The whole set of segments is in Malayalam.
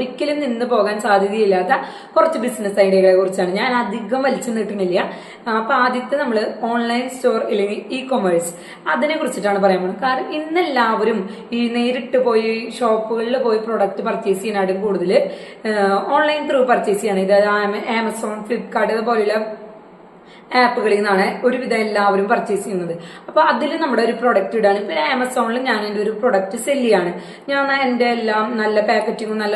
ഒരിക്കലും നിന്ന് പോകാൻ സാധ്യതയില്ലാത്ത കുറച്ച് ബിസിനസ് ഐഡിയകളെ കുറിച്ചാണ്. ഞാൻ അധികം വലിച്ചു നീട്ടുന്നില്ല. അപ്പൊ ആദ്യത്തെ നമ്മൾ ഓൺലൈൻ സ്റ്റോർ അല്ലെങ്കിൽ ഇ കൊമേഴ്സ് അതിനെ കുറിച്ചിട്ടാണ് പറയാൻ പോകുന്നത്. കാരണം ഇന്നെല്ലാവരും ഈ നേരിട്ട് പോയി ഷോപ്പുകളിൽ പോയി പ്രൊഡക്റ്റ് പർച്ചേസ് ചെയ്യാനായിട്ട് കൂടുതൽ ഓൺലൈൻ ത്രൂ പർച്ചേസ് ചെയ്യാണ്. ഇത് ആമസോൺ, ഫ്ലിപ്കാർട്ട് അതുപോലെയുള്ള ആപ്പുകളിൽ നിന്നാണ് ഒരുവിധം എല്ലാവരും പർച്ചേസ് ചെയ്യുന്നത്. അപ്പൊ അതിൽ നമ്മുടെ ഒരു പ്രൊഡക്റ്റ് ഇടാണ്. ഇപ്പൊ ആമസോണിൽ ഞാൻ എന്റെ ഒരു പ്രൊഡക്റ്റ് സെല് ചെയ്യാണ്. ഞാൻ എന്റെ എല്ലാം നല്ല പാക്കറ്റിങ്ങും നല്ല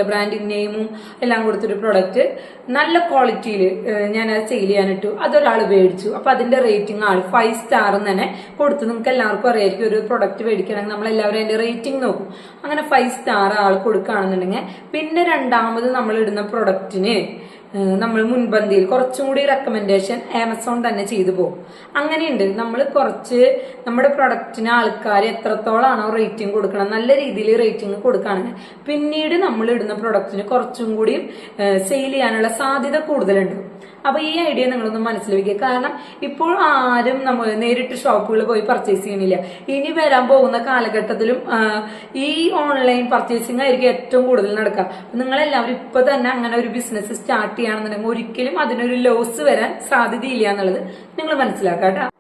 ബ്രാൻഡിങ് നെയിമും എല്ലാം കൊടുത്തൊരു പ്രൊഡക്റ്റ് നല്ല ക്വാളിറ്റിയിൽ ഞാൻ അത് സെയിൽ ചെയ്യാനിട്ടു. അതൊരാൾ മേടിച്ചു. അപ്പൊ അതിന്റെ റേറ്റിംഗ് ആൾ 5 സ്റ്റാർ തന്നെ കൊടുത്തു. നിങ്ങൾക്ക് എല്ലാവർക്കും അറിയായിരിക്കും ഒരു പ്രൊഡക്റ്റ് മേടിക്കണമെങ്കിൽ നമ്മളെല്ലാവരും അതിന്റെ റേറ്റിംഗ് നോക്കും. അങ്ങനെ 5 സ്റ്റാർ ആൾ കൊടുക്കുകയാണെന്നുണ്ടെങ്കിൽ പിന്നെ രണ്ടാമത് നമ്മൾ ഇടുന്ന പ്രൊഡക്റ്റിന് നമ്മൾ മുൻപന്തിയിൽ കുറച്ചും കൂടി റെക്കമെൻഡേഷൻ ആമസോൺ തന്നെ ചെയ്തു പോകും. അങ്ങനെയുണ്ട്. നമ്മൾ കുറച്ച് നമ്മുടെ പ്രൊഡക്റ്റിന് ആൾക്കാർ എത്രത്തോളാണോ റേറ്റിംഗ് കൊടുക്കണം, നല്ല രീതിയിൽ റേറ്റിംഗ് കൊടുക്കുകയാണെങ്കിൽ പിന്നീട് നമ്മൾ ഇടുന്ന പ്രൊഡക്റ്റിന് കുറച്ചും കൂടി സെയിൽ ചെയ്യാനുള്ള സാധ്യത കൂടുതലുണ്ട്. അപ്പൊ ഈ ഐഡിയ നിങ്ങളൊന്ന് മനസ്സിൽ വെക്കുക. കാരണം ഇപ്പോൾ ആരും നമ്മൾ നേരിട്ട് ഷോപ്പുകളിൽ പോയി പർച്ചേസ് ചെയ്യണില്ല. ഇനി വരാൻ പോകുന്ന കാലഘട്ടത്തിലും ഈ ഓൺലൈൻ പർച്ചേസിംഗ് ആയിരിക്കും ഏറ്റവും കൂടുതൽ നടക്കുക. നിങ്ങളെല്ലാവരും ഇപ്പൊ തന്നെ അങ്ങനെ ഒരു ബിസിനസ് സ്റ്റാർട്ട് ചെയ്യുകയാണെന്നുണ്ടെങ്കിൽ ഒരിക്കലും അതിനൊരു ലോസ് വരാൻ സാധ്യതയില്ല എന്നുള്ളത് നിങ്ങൾ മനസ്സിലാക്കാം കേട്ടോ.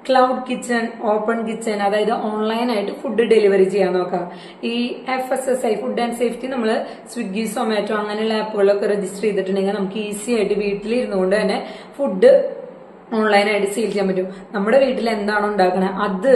ക്ലൗഡ് കിച്ചൺ, ഓപ്പൺ കിച്ചൺ, അതായത് ഓൺലൈനായിട്ട് ഫുഡ് ഡെലിവറി ചെയ്യാൻ നോക്കാം. ഈ FSSAI ഫുഡ് ആൻഡ് സേഫ്റ്റി നമ്മൾ സ്വിഗ്ഗി, സൊമാറ്റോ അങ്ങനെയുള്ള ആപ്പുകളൊക്കെ രജിസ്റ്റർ ചെയ്തിട്ടുണ്ടെങ്കിൽ നമുക്ക് ഈസി ആയിട്ട് വീട്ടിലിരുന്നുകൊണ്ട് തന്നെ ഫുഡ് ഓൺലൈനായിട്ട് സെയിൽ ചെയ്യാൻ പറ്റും. നമ്മുടെ വീട്ടിൽ എന്താണോ ഉണ്ടാക്കണത്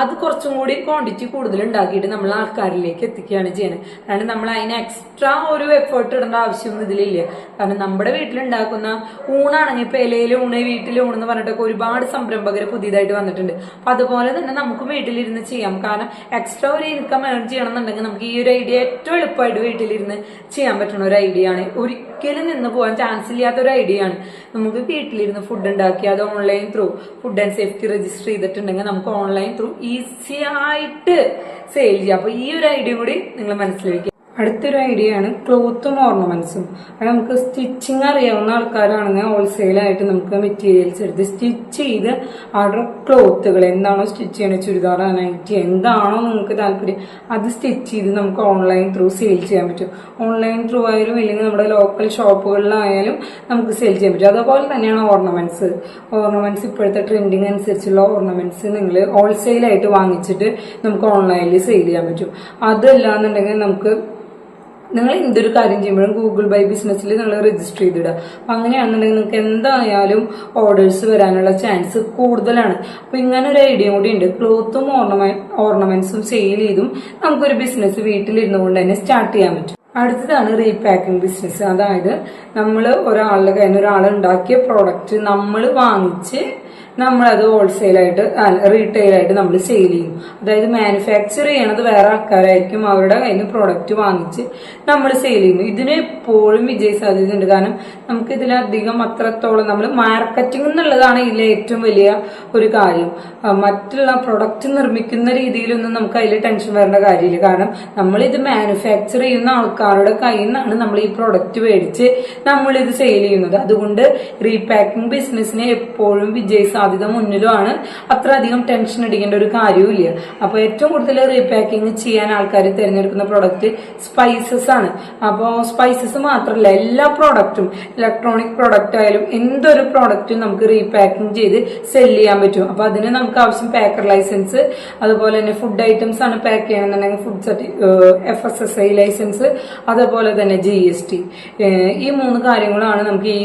അത് കുറച്ചും കൂടി ക്വാണ്ടിറ്റി കൂടുതൽ ഉണ്ടാക്കിയിട്ട് നമ്മൾ ആൾക്കാരിലേക്ക് എത്തിക്കുകയാണ് ചെയ്യുന്നത്. കാരണം നമ്മൾ അതിന് എക്സ്ട്രാ ഒരു എഫേർട്ട് ഇടേണ്ട ആവശ്യമൊന്നും ഇതിലില്ല. കാരണം നമ്മുടെ വീട്ടിലുണ്ടാക്കുന്ന ഊണാണെങ്കിൽ ഇപ്പൊ ഇലയിൽ ഊണ്, വീട്ടിൽ ഊണെന്ന് പറഞ്ഞിട്ടൊക്കെ ഒരുപാട് സംരംഭകർ പുതിയതായിട്ട് വന്നിട്ടുണ്ട്. അപ്പൊ അതുപോലെ തന്നെ നമുക്ക് വീട്ടിലിരുന്ന് ചെയ്യാം. കാരണം എക്സ്ട്രാ ഒരു ഇൻകം ഏൺ ചെയ്യണമെന്നുണ്ടെങ്കിൽ നമുക്ക് ഈ ഒരു ഐഡിയ ഏറ്റവും എളുപ്പമായിട്ട് വീട്ടിലിരുന്ന് ചെയ്യാൻ പറ്റുന്ന ഒരു ഐഡിയ ആണ്. ഒരിക്കലും നിന്ന് പോകാൻ ചാൻസ് ഇല്ലാത്ത ഒരു ഐഡിയ ആണ്. നമുക്ക് വീട്ടിലിരുന്ന് ഫുഡ് ഉണ്ടാക്കി അത് online through food and safety register ചെയ്തിട്ടുണ്ടെങ്കിൽ നമുക്ക് ഓൺലൈൻ ത്രൂ ഈസി ആയിട്ട് സെയിൽ ചെയ്യാം. അപ്പൊ ഈ ഒരു ഐഡിയ കൂടി നിങ്ങൾ മനസ്സിലാക്കുക. അടുത്തൊരു ഐഡിയ ആണ് ക്ലോത്തും ഓർണമെന്റ്സും. അത് നമുക്ക് സ്റ്റിച്ചിങ് അറിയാവുന്ന ആൾക്കാരാണെങ്കിൽ ഹോൾസെയിലായിട്ട് നമുക്ക് മെറ്റീരിയൽസ് എടുത്ത് സ്റ്റിച്ച് ചെയ്ത് അവരുടെ ക്ലോത്തുകൾ എന്താണോ സ്റ്റിച്ച് ചെയ്യണത്, ചുരിദാർ, നൈറ്റി എന്താണോ നിങ്ങൾക്ക് താല്പര്യം അത് സ്റ്റിച്ച് ചെയ്ത് നമുക്ക് ഓൺലൈൻ ത്രൂ സെയിൽ ചെയ്യാൻ പറ്റും. ഓൺലൈൻ ത്രൂ ആയാലും ഇല്ലെങ്കിൽ നമ്മുടെ ലോക്കൽ ഷോപ്പുകളിലായാലും നമുക്ക് സെയിൽ ചെയ്യാൻ പറ്റും. അതുപോലെ തന്നെയാണ് ഓർണമെന്റ്സ്. ഇപ്പോഴത്തെ ട്രെൻഡിങ് അനുസരിച്ചുള്ള ഓർണമെന്റ്സ് നിങ്ങൾ ഹോൾസെയിലായിട്ട് വാങ്ങിച്ചിട്ട് നമുക്ക് ഓൺലൈനിൽ സെയിൽ ചെയ്യാൻ പറ്റും. അതല്ലാന്നുണ്ടെങ്കിൽ നിങ്ങൾ എന്തൊരു കാര്യം ചെയ്യുമ്പോഴും ഗൂഗിൾ ബൈ ബിസിനസ്സിൽ നിങ്ങൾ രജിസ്റ്റർ ചെയ്തിടുക. അപ്പൊ അങ്ങനെയാണെന്നുണ്ടെങ്കിൽ നിങ്ങൾക്ക് എന്തായാലും ഓർഡേഴ്സ് വരാനുള്ള ചാൻസ് കൂടുതലാണ്. അപ്പൊ ഇങ്ങനെ ഒരു ഐഡിയ കൂടി ഉണ്ട്. ക്ലോത്തും ഓർണമെന്റ്സും സെയിൽ ചെയ്തും നമുക്കൊരു ബിസിനസ് വീട്ടിലിരുന്നു കൊണ്ട് തന്നെ സ്റ്റാർട്ട് ചെയ്യാൻ പറ്റും. അടുത്തതാണ് റീപാക്കിംഗ് ബിസിനസ്. അതായത് നമ്മൾ ഒരാളുടെ കയ്യിൽ നിന്ന് ഒരാൾ ഉണ്ടാക്കിയ പ്രോഡക്റ്റ് നമ്മൾ വാങ്ങിച്ച് നമ്മളത് ഹോൾസെയിലായിട്ട് റീറ്റെയിലായിട്ട് നമ്മൾ സെയിൽ ചെയ്യും. അതായത് മാനുഫാക്ചർ ചെയ്യണത് വേറെ ആൾക്കാരായിരിക്കും. അവരുടെ കയ്യിൽ നിന്ന് പ്രോഡക്റ്റ് വാങ്ങിച്ച് നമ്മൾ സെയിൽ ചെയ്യുന്നു. ഇതിന് എപ്പോഴും വിജയ സാധ്യതയുണ്ട്. കാരണം നമുക്ക് ഇതിലധികം അത്രത്തോളം നമ്മൾ മാർക്കറ്റിംഗ് എന്നുള്ളതാണ് ഇതിലെ ഏറ്റവും വലിയ ഒരു കാര്യം. മറ്റുള്ള പ്രൊഡക്റ്റ് നിർമ്മിക്കുന്ന രീതിയിലൊന്നും നമുക്ക് അതിൽ ടെൻഷൻ വരേണ്ട കാര്യമില്ല. കാരണം നമ്മളിത് മാനുഫാക്ചർ ചെയ്യുന്ന ആൾക്കാരുടെ കയ്യിൽ നിന്നാണ് നമ്മൾ ഈ പ്രൊഡക്റ്റ് മേടിച്ച് നമ്മളിത് സെയിൽ ചെയ്യുന്നത്. അതുകൊണ്ട് റീപാക്കിംഗ് ബിസിനസ്സിന് എപ്പോഴും വിജയ സാധ്യത മുന്നിലുമാണ്. അത്ര അധികം ടെൻഷൻ അടിക്കേണ്ട ഒരു കാര്യവുമില്ല. അപ്പൊ ഏറ്റവും കൂടുതൽ റീപാക്കിംഗ് ചെയ്യാൻ ആൾക്കാർ തിരഞ്ഞെടുക്കുന്ന പ്രൊഡക്റ്റ് സ്പൈസസ് ആണ്. അപ്പോൾ സ്പൈസസ് മാത്രമല്ല, എല്ലാ പ്രോഡക്റ്റും, ഇലക്ട്രോണിക് പ്രോഡക്റ്റ് ആയാലും എന്തൊരു പ്രോഡക്റ്റും നമുക്ക് റീപാക്കിംഗ് ചെയ്ത് സെല് ചെയ്യാൻ പറ്റും. അപ്പൊ അതിന് നമുക്ക് ആവശ്യം പേക്കർ ലൈസൻസ്, അതുപോലെ തന്നെ ഫുഡ് ഐറ്റംസ് ആണ് പാക്ക് ചെയ്യണമെന്നുണ്ടെങ്കിൽ FSSAI ലൈസൻസ്, അതുപോലെ തന്നെ GST. ഈ 3 കാര്യങ്ങളാണ് നമുക്ക് ഈ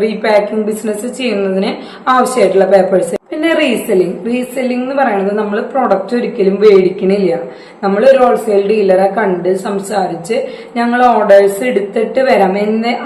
റീപാക്കിംഗ് ബിസിനസ് ചെയ്യുന്നതിന് ആവശ്യമായിട്ടുള്ള പേപ്പേഴ്സ്. പിന്നെ റീസെല്ലിംഗ് എന്ന് പറയുന്നത് നമ്മൾ പ്രൊഡക്റ്റ് ഒരിക്കലും മേടിക്കണില്ല. നമ്മൾ ഒരു ഹോൾസെയിൽ ഡീലറെ കണ്ട് സംസാരിച്ച് ഞങ്ങൾ ഓർഡേഴ്സ് എടുത്തിട്ട് വരാം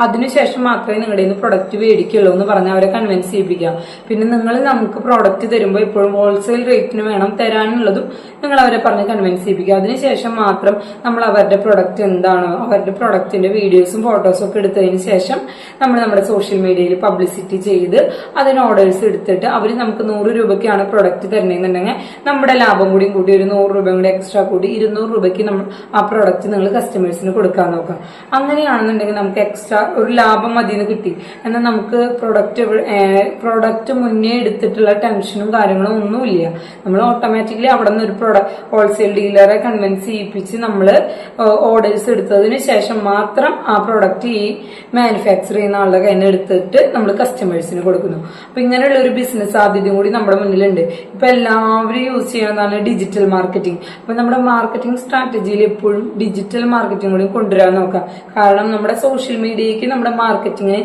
അതിനുശേഷം മാത്രമേ നിങ്ങളുടെ നിന്ന് പ്രൊഡക്റ്റ് മേടിക്കുള്ളൂ എന്ന് പറഞ്ഞ് അവരെ കൺവിൻസ് ചെയ്യിപ്പിക്കാം. പിന്നെ നിങ്ങൾ നമുക്ക് പ്രൊഡക്റ്റ് തരുമ്പോൾ ഇപ്പോഴും ഹോൾസെയിൽ റേറ്റിന് വേണം തരാനുള്ളതും നിങ്ങൾ അവരെ പറഞ്ഞ് കൺവിൻസ് ചെയ്യിപ്പിക്കുക. അതിനുശേഷം മാത്രം നമ്മൾ അവരുടെ പ്രൊഡക്റ്റ് എന്താണോ അവരുടെ പ്രൊഡക്റ്റിന്റെ വീഡിയോസും ഫോട്ടോസും ഒക്കെ എടുത്തതിന് ശേഷം നമ്മൾ നമ്മുടെ സോഷ്യൽ മീഡിയയിൽ പബ്ലിസിറ്റി ചെയ്ത് അതിന് ഓർഡേഴ്സ് എടുത്തിട്ട് അവർ നമുക്ക് 100 രൂപയ്ക്കാണ് പ്രൊഡക്റ്റ് തരണമെന്നുണ്ടെങ്കിൽ നമ്മുടെ ലാഭം കൂടി കൂട്ടി ഒരു 100 രൂപ കൂടി എക്സ്ട്രാ കൂട്ടി 200 രൂപയ്ക്ക് നമ്മൾ ആ പ്രൊഡക്റ്റ് നിങ്ങൾ കസ്റ്റമേഴ്സിന് കൊടുക്കാൻ നോക്കാം. അങ്ങനെയാണെന്നുണ്ടെങ്കിൽ നമുക്ക് എക്സ്ട്രാ ഒരു ലാഭം മതിയെന്ന് കിട്ടി. എന്നാൽ നമുക്ക് പ്രൊഡക്റ്റ് മുന്നേ എടുത്തിട്ടുള്ള ടെൻഷനും കാര്യങ്ങളും ഒന്നുമില്ല. നമ്മൾ ഓട്ടോമാറ്റിക്കലി അവിടെ നിന്ന് ഒരു ഹോൾസെയിൽ ഡീലറെ കൺവിൻസ് ചെയ്യിപ്പിച്ച് നമ്മൾ ഓർഡേഴ്സ് എടുത്തതിന് ശേഷം മാത്രം ആ പ്രൊഡക്റ്റ് ഈ മാനുഫാക്ചർ ചെയ്യുന്ന ആളുടെ കയ്യിൽ നിന്ന് എടുത്തിട്ട് നമ്മൾ കസ്റ്റമേഴ്സിന് കൊടുക്കുന്നു. അപ്പൊ ഇങ്ങനെയുള്ള ഒരു ബിസിനസ് സാധ്യതയും കൂടി നമ്മുടെ മുന്നിലുണ്ട്. ഇപ്പൊ എല്ലാവരും യൂസ് ചെയ്യുന്നതാണ് ഡിജിറ്റൽ മാർക്കറ്റിംഗ്. അപ്പൊ നമ്മുടെ മാർക്കറ്റിംഗ് സ്ട്രാറ്റജിയിൽ എപ്പോഴും ഡിജിറ്റൽ മാർക്കറ്റിംഗ് കൂടി കൊണ്ടുവരാൻ നോക്കാം. കാരണം നമ്മുടെ സോഷ്യൽ മീഡിയയ്ക്ക് നമ്മുടെ മാർക്കറ്റിങ്ങിന്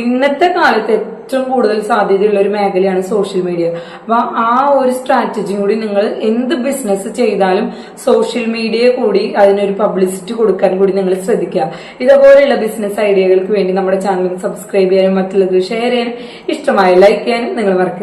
ഇന്നത്തെ കാലത്ത് ഏറ്റവും കൂടുതൽ സാധ്യതയുള്ള ഒരു മേഖലയാണ് സോഷ്യൽ മീഡിയ. അപ്പൊ ആ ഒരു സ്ട്രാറ്റജിയും കൂടി നിങ്ങൾ എന്ത് ബിസിനസ് ചെയ്താലും സോഷ്യൽ മീഡിയ കൂടി അതിനൊരു പബ്ലിസിറ്റി കൊടുക്കാൻ കൂടി നിങ്ങൾ ശ്രദ്ധിക്കുക. ഇതുപോലെയുള്ള ബിസിനസ് ഐഡിയകൾക്ക് വേണ്ടി നമ്മുടെ ചാനൽ സബ്സ്ക്രൈബ് ചെയ്യാനും മറ്റുള്ളത് ഷെയർ ചെയ്യാനും ഇഷ്ടമായി ലൈക്ക് ചെയ്യാനും നിങ്ങൾ മറക്കുക.